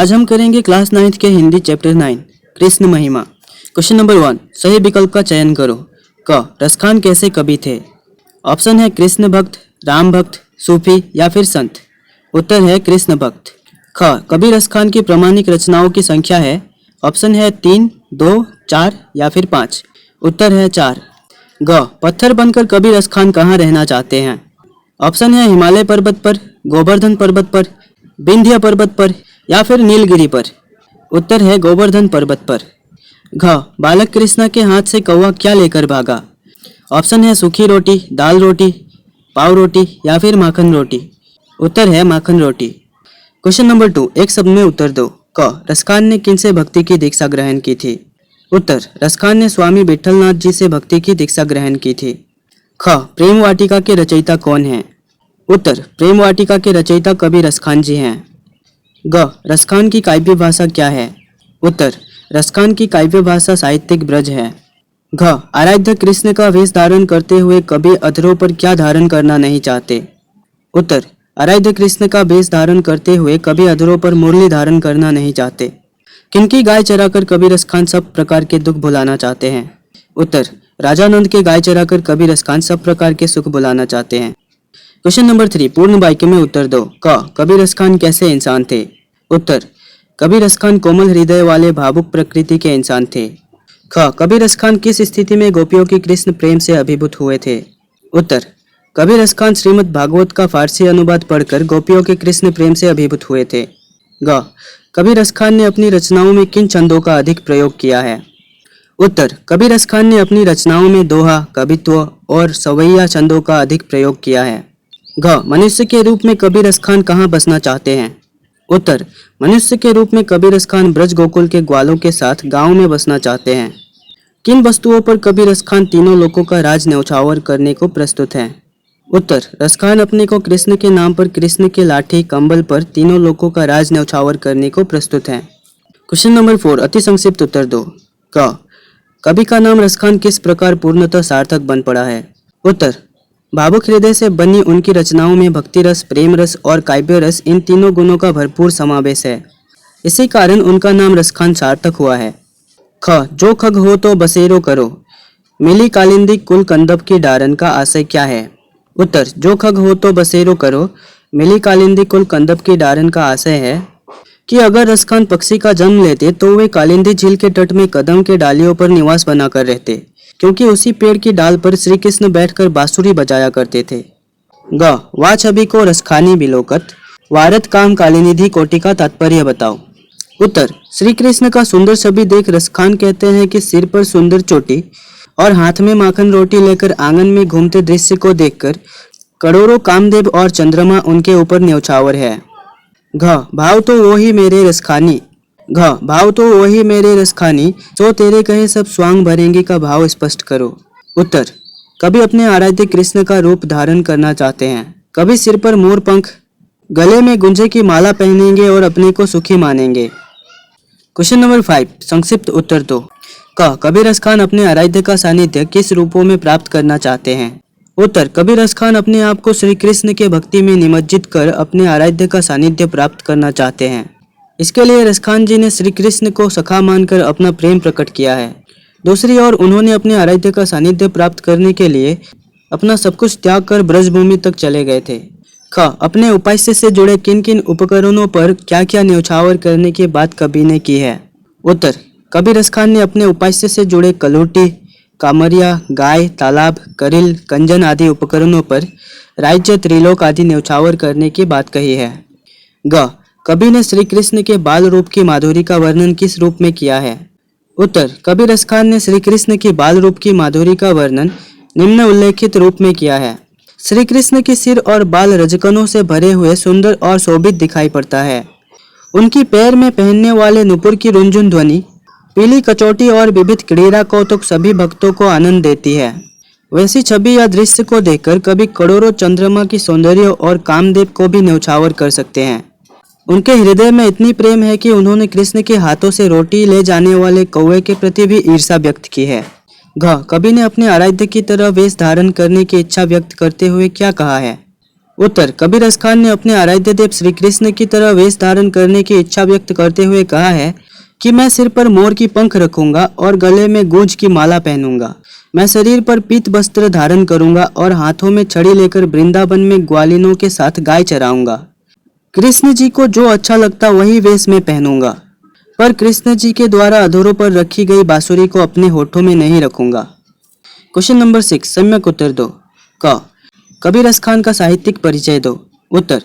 आज हम करेंगे क्लास 9th के हिंदी चैप्टर 9 कृष्ण महिमा। क्वेश्चन नंबर 1, सही विकल्प का चयन करो। क, रसखान कैसे कवि थे? ऑप्शन है कृष्ण भक्त, राम भक्त, सूफी या फिर संत। उत्तर है कृष्ण भक्त। ख, कवि रसखान की प्रामाणिक रचनाओं की संख्या है। ऑप्शन है 3, 2, 4 या फिर 5। उत्तर है 4। ग, पत्थर बनकर कवि रसखान कहाँ रहना चाहते हैं? ऑप्शन है हिमालय पर्वत पर, गोवर्धन पर्वत पर, विंध्य पर्वत पर या फिर नीलगिरी पर। उत्तर है गोवर्धन पर्वत पर। घ, बालक कृष्णा के हाथ से कौवा क्या लेकर भागा? ऑप्शन है सूखी रोटी, दाल रोटी, पाव रोटी या फिर माखन रोटी। उत्तर है माखन रोटी। क्वेश्चन नंबर 2, एक शब्द में उत्तर दो। क, रसखान ने किनसे भक्ति की दीक्षा ग्रहण की थी? उत्तर, रसखान ने स्वामी विठलनाथ जी से भक्ति की दीक्षा ग्रहण की थी। ख, प्रेम वाटिका के रचयिता कौन हैं? उत्तर, प्रेम वाटिका के रचयिता कवि रसखान जी हैं। ग, रसखान की काव्य भाषा क्या है? उत्तर, रसखान की काव्य भाषा साहित्यिक ब्रज है। घ, आराध्य कृष्ण का वेश धारण करते हुए कवि अधरों पर क्या धारण करना नहीं चाहते? उत्तर, आराध्य कृष्ण का वेश धारण करते हुए कवि अधरों पर मुरली धारण करना नहीं चाहते। किनकी गाय चराकर कवि रसखान सब प्रकार के दुख भुलाना चाहते हैं? उत्तर, राजानंद के गाय चराकर कवि रसखान सब प्रकार के सुख भुलाना चाहते हैं। क्वेश्चन नंबर 3, पूर्ण वाक्य में उत्तर दो। क, कवि रसखान कैसे इंसान थे? उत्तर, कवि रसखान कोमल हृदय वाले भावुक प्रकृति के इंसान थे। ख, कवि रसखान किस स्थिति में गोपियों की कृष्ण प्रेम से अभिभूत हुए थे? उत्तर, कवि रसखान श्रीमद् भागवत का फारसी अनुवाद पढ़कर गोपियों के कृष्ण प्रेम से अभिभूत हुए थे। ग, कवि रसखान ने अपनी रचनाओं में किन छंदों का अधिक प्रयोग किया है? उत्तर, कवि रसखान ने अपनी रचनाओं में दोहा, कवित्व और सवैया छंदों का अधिक प्रयोग किया है। घ, मनुष्य के रूप में कवि रसखान कहाँ बसना चाहते हैं? उत्तर, मनुष्य के रूप में कवि रसखान ब्रज गोकुल के ग्वालों के साथ गांव में बसना चाहते हैं। किन वस्तुओं पर कवि रसखान तीनों लोकों का राज न्यौछावर करने को प्रस्तुत है? उत्तर, रसखान अपने को कृष्ण के नाम पर कृष्ण के लाठी कंबल पर तीनों लोकों का राज न्यौछावर करने को प्रस्तुत है। क्वेश्चन नंबर 4, अति संक्षिप्त उत्तर दो। क, कवि का नाम रसखान किस प्रकार पूर्णतः सार्थक बन पड़ा है? उत्तर, भावुक हृदय से बनी उनकी रचनाओं में भक्ति रस, प्रेम रस और काव्य रस, इन तीनों गुणों का भरपूर समावेश है। इसी कारण उनका नाम रसखान सार्थक हुआ है। ख, जो खग हो तो बसेरो करो, मिली कालिंदी कुल कंदप की डारन का आशय क्या है? उत्तर, जो खग हो तो बसेरो करो, मिली कालिंदी कुल कंदप की डारन का आशय है कि अगर रसखान पक्षी का जन्म लेते तो वे कालिंदी झील के तट में कदम के डालियों पर निवास बनाकर रहते, क्योंकि उसी पेड़ की डाल पर श्री कृष्ण बैठकर बांसुरी बजाया करते थे। ग, वा छवि को रसखानी बिलोकत, वारत काम कालिनिधि कोटि का तात्पर्य बताओ। उत्तर, श्री कृष्ण का सुंदर छवि देख रसखान कहते हैं कि सिर पर सुंदर चोटी और हाथ में माखन रोटी लेकर आंगन में घूमते दृश्य को देखकर करोड़ों कामदेव और चंद्रमा उनके ऊपर न्यौछावर है। घ, भाव तो वो ही मेरे रसखानी, घ, भाव तो वही मेरे रसखानी, सो तेरे कहे सब स्वांग भरेंगे का भाव स्पष्ट करो। उत्तर, कभी अपने आराध्य कृष्ण का रूप धारण करना चाहते हैं, कभी सिर पर मोर पंख, गले में गुंजे की माला पहनेंगे और अपने को सुखी मानेंगे। क्वेश्चन नंबर 5, संक्षिप्त उत्तर दो। क, कबीर रसखान अपने आराध्य का सानिध्य किस रूपों में प्राप्त करना चाहते हैं? उत्तर, कबीर रसखान अपने आप को श्री कृष्ण के भक्ति में निमज्जित कर अपने आराध्य का सानिध्य प्राप्त करना चाहते हैं। इसके लिए रसखान जी ने श्री कृष्ण को सखा मानकर अपना प्रेम प्रकट किया है। दूसरी ओर उन्होंने अपने आराध्य का सानिध्य प्राप्त करने के लिए अपना सब कुछ त्याग कर ब्रजभूमि तक चले गए थे। ख, अपने उपास्य से जुड़े किन किन उपकरणों पर क्या क्या न्यौछावर करने की बात कवि ने की है? उत्तर, कबीर रसखान ने अपने उपास्य से जुड़े कलूटी, कामरिया, गाय, तालाब, करिल, कंजन आदि उपकरणों पर राज्य, त्रिलोक आदि न्यौछावर करने की बात कही है। ग, कवि ने श्री कृष्ण के बाल रूप की माधुरी का वर्णन किस रूप में किया है? उत्तर, कबीर रसखान ने श्री कृष्ण की बाल रूप की माधुरी का वर्णन निम्न उल्लेखित रूप में किया है। श्री कृष्ण के सिर और बाल रजकनों से भरे हुए सुंदर और शोभित दिखाई पड़ता है। उनकी पैर में पहनने वाले नुपुर की रुंझुन ध्वनि, पीली कचौटी और विविध क्रीड़ा कौतुक सभी भक्तों को आनंद देती है। वैसी छवि या दृश्य को देखकर कभी करोड़ों चंद्रमा की सौंदर्य और कामदेव को भी न्यौछावर कर सकते हैं। उनके हृदय में इतनी प्रेम है कि उन्होंने कृष्ण के हाथों से रोटी ले जाने वाले कौवे के प्रति भी ईर्ष्या व्यक्त की है। घ, कवि ने अपने आराध्य की तरह वेश धारण करने की इच्छा व्यक्त करते हुए क्या कहा है? उत्तर, कबीर रस खान ने अपने आराध्य देव श्री कृष्ण की तरह वेश धारण करने की इच्छा व्यक्त करते हुए कहा है कि मैं सिर पर मोर की पंख रखूंगा और गले में गूंज की माला पहनूंगा। मैं शरीर पर पीत वस्त्र धारण करूंगा और हाथों में छड़ी लेकर वृंदावन में ग्वालिनों के साथ गाय चराऊंगा। कृष्ण जी को जो अच्छा लगता वही वेश में पहनूंगा, पर कृष्ण जी के द्वारा अधरों पर रखी गई बांसुरी को अपने होठों में नहीं रखूंगा। क्वेश्चन नंबर 6, सम्यक उत्तर दो। क, कबीर रस खान का साहित्यिक परिचय दो। उत्तर,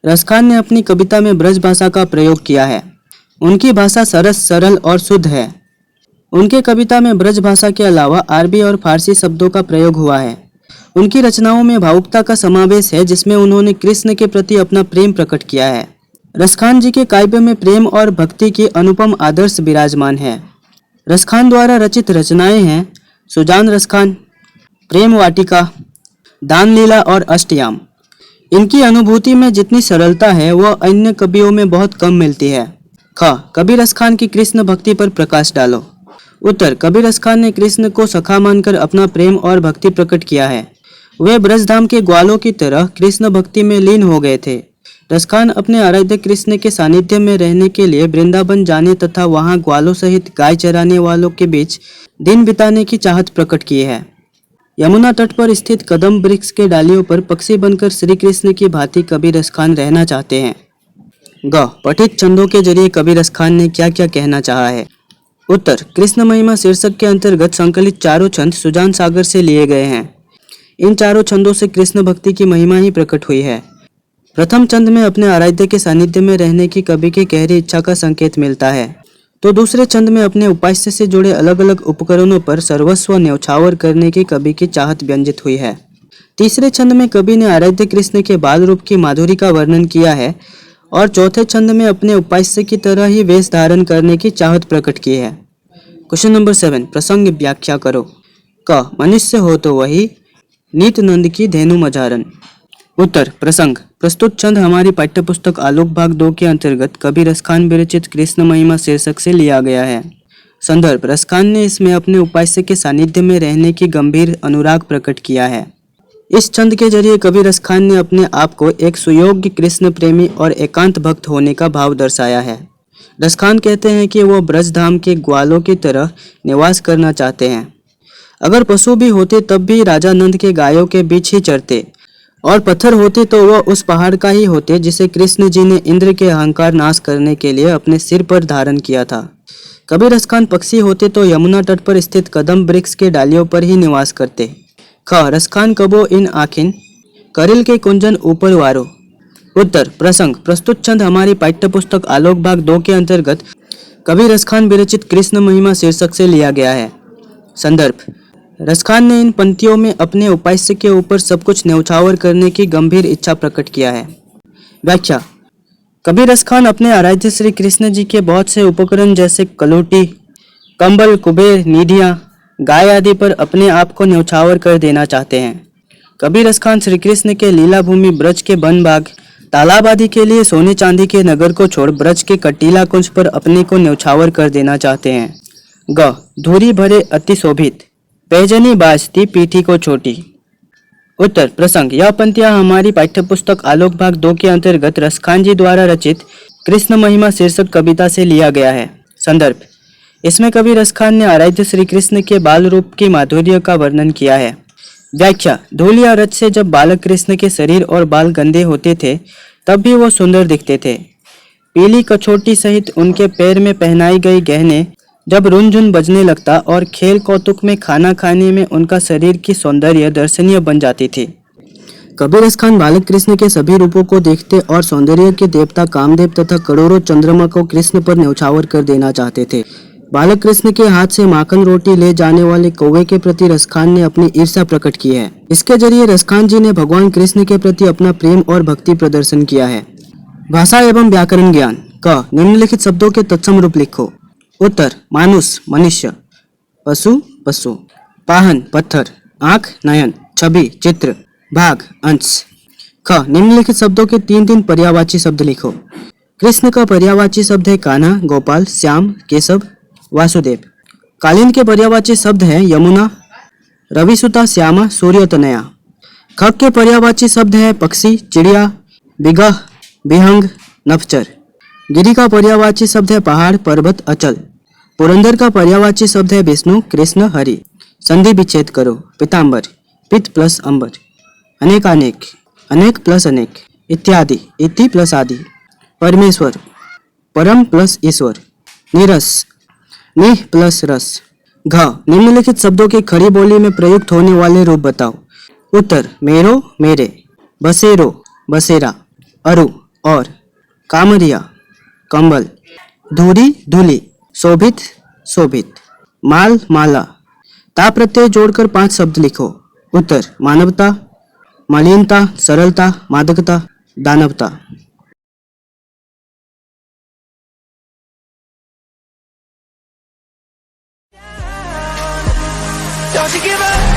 रस खान ने अपनी कविता में ब्रज भाषा का प्रयोग किया है। उनकी भाषा सरस, सरल और शुद्ध है। उनके कविता में ब्रज भाषा के अलावा अरबी और फारसी शब्दों का प्रयोग हुआ है। उनकी रचनाओं में भावुकता का समावेश है, जिसमें उन्होंने कृष्ण के प्रति अपना प्रेम प्रकट किया है। रस खान जी के काव्य में प्रेम और भक्ति की अनुपम आदर्श विराजमान है। रस खान द्वारा रचित रचनाएं हैं सुजान रस खान, प्रेम वाटिका, दान लीला और अष्टयाम। इनकी अनुभूति में जितनी सरलता है वह अन्य कवियों में बहुत कम मिलती है। ख, कबीर रस खान की कृष्ण भक्ति पर प्रकाश डालो। उत्तर, कबीर रस खान ने कृष्ण को सखा मानकर अपना प्रेम और भक्ति प्रकट किया है। वे ब्रजधाम के ग्वालों की तरह कृष्ण भक्ति में लीन हो गए थे। रस खान अपने आराध्य कृष्ण के सानिध्य में रहने के लिए वृंदावन जाने तथा वहां ग्वालों सहित गाय चराने वालों के बीच दिन बिताने की चाहत प्रकट की है। यमुना तट पर स्थित कदम वृक्ष के डालियों पर पक्षी बनकर श्री कृष्ण की भांति कबीर रस खान रहना चाहते हैं। ग, पठित छंदों के जरिए कबीर रस खान ने क्या क्या कहना चाहा है। उत्तर, कृष्ण महिमा शीर्षक के अंतर्गत संकलित चारों छंद सुजान सागर से लिए गए हैं। इन चारों छंदों से कृष्ण भक्ति की महिमा ही प्रकट हुई है। प्रथम छंद में अपने आराध्य के सानिध्य में रहने की कवि की गहरी इच्छा का संकेत मिलता है, तो दूसरे छंद में अपने उपास्य से जुड़े अलग अलग उपकरणों पर सर्वस्व न्यौछावर करने की कवि की चाहत व्यंजित हुई है। तीसरे छंद में कवि ने आराध्य कृष्ण के बाल रूप की माधुरी का वर्णन किया है और चौथे छंद में अपने उपास्य की तरह ही वेश धारण करने की चाहत प्रकट की है। क्वेश्चन नंबर 7, प्रसंग व्याख्या करो। क, मनुष्य हो तो वही, नीत नंद की धेनु मझारन। उत्तर, प्रसंग, प्रस्तुत छंद हमारी पाठ्यपुस्तक आलोक भाग 2 के अंतर्गत कबीर रस खान विरचित कृष्ण महिमा शीर्षक से लिया गया है। संदर्भ, रस खान ने इसमें अपने उपास्य के सानिध्य में रहने की गंभीर अनुराग प्रकट किया है। इस छंद के जरिए कबीर रस खान ने अपने आप को एक सुयोग्य कृष्ण प्रेमी और एकांत भक्त होने का भाव दर्शाया है। रस खान कहते हैं कि वो ब्रजधाम के ग्वालों की तरह निवास करना चाहते हैं। अगर पशु भी होते तब भी राजा नंद के गायों के बीच ही चरते, और पत्थर होते तो वह उस पहाड़ का ही होते जिसे कृष्ण जी ने इंद्र के अहंकार नाश करने के लिए अपने सिर पर धारण किया था। कबीर रस खान पक्षी होते तो यमुना तट पर स्थित कदम वृक्ष के डालियों पर ही निवास करते। ख, रस खान कबो इन आखिन करिल के कुंजन ऊपर वारो। उत्तर, प्रसंग, प्रस्तुत छंद हमारी पाठ्यपुस्तक आलोक भाग 2 के अंतर्गत कबीर रस खान विरचित कृष्ण महिमा शीर्षक से लिया गया है। संदर्भ, रस खान ने इन पंक्तियों में अपने उपास्य के ऊपर सब कुछ न्यौछावर करने की गंभीर इच्छा प्रकट किया है। व्याख्या, कबीर रस खान अपने आराध्य श्री कृष्ण जी के बहुत से उपकरण जैसे कलोटी, कंबल, कुबेर, निधियां, गाय आदि पर अपने आप को न्यौछावर कर देना चाहते हैं। कबीर रस खान श्री कृष्ण के लीला भूमि ब्रज के वन बाग, तालाब आदि के लिए सोने चांदी के नगर को छोड़ ब्रज के कटीला कुंज पर अपने को न्यौछावर कर देना चाहते हैं। ग, धूरी भरे अति शोभित, पैजनी बाजती पीठी को छोटी। उत्तर, प्रसंग, यह पंक्तियां हमारी पाठ्यपुस्तक आलोक भाग 2 के अंतर्गत रस खान जी द्वारा रचित कृष्ण महिमा शीर्षक कविता से लिया गया है। संदर्भ, इसमें कवि रस खान ने आराध्य श्री कृष्ण के बाल रूप की माधुर्य का वर्णन किया है। व्याख्या, धूल या रज से जब बालक कृष्ण के शरीर और बाल गंदे होते थे तब भी वो सुंदर दिखते थे। पीली कछोटी सहित उनके पैर में पहनाई गई गहने जब रुनझुन बजने लगता और खेल कौतुक में खाना खाने में उनका शरीर की सौंदर्य दर्शनीय बन जाती थी। कबीर रस खान बालक कृष्ण के सभी रूपों को देखते और सौंदर्य के देवता कामदेव तथा करोड़ों चंद्रमा को कृष्ण पर न्यौछावर कर देना चाहते थे। बालक कृष्ण के हाथ से माखन रोटी ले जाने वाले कौवे के प्रति रस खान ने अपनी ईर्ष्या प्रकट की है। इसके जरिए रस खान जी ने भगवान कृष्ण के प्रति अपना प्रेम और भक्ति प्रदर्शन किया है। भाषा एवं व्याकरण ज्ञान। क, निम्नलिखित शब्दों के तत्सम रूप लिखो। उत्तर, मानुष मनुष्य, पशु पशु, पाहन पत्थर, आंख नयन, छवि चित्र, भाग अंश। ख, निम्नलिखित शब्दों के 3 पर्यायवाची शब्द लिखो। कृष्ण का पर्यायवाची शब्द है कान्हा, गोपाल, श्याम, केशव, वासुदेव। कालीन के पर्यायवाची शब्द है यमुना, रविसुता, श्यामा, सूर्यतनया। खग के पर्यायवाची शब्द है पक्षी, चिड़िया, बिगह, बिहंग, नभचर। गिरी का पर्यायवाची शब्द है पहाड़, पर्वत, अचल। पुरंदर का पर्यायवाची शब्द है विष्णु, कृष्ण, हरि। संधि विच्छेद करो। पीताम्बर, पित्त प्लस अंबर। अनेकानेक, अनेक प्लस अनेक। इत्यादि, इति प्लस आदि। परमेश्वर, परम प्लस ईश्वर। नीरस, निह प्लस रस। घ, निम्नलिखित शब्दों की खड़ी बोली में प्रयुक्त होने वाले रूप बताओ। उत्तर, मेरो, मेरे। बसेरो, बसेरा। अरु, और। कामरिया, कंबल। धूरी, धूली। शोभित, शोभित। माल, माला। ता प्रत्यय जोड़कर 5 शब्द लिखो। उत्तर, मानवता, मलिनता, सरलता, मादकता, दानवता। Don't you give up.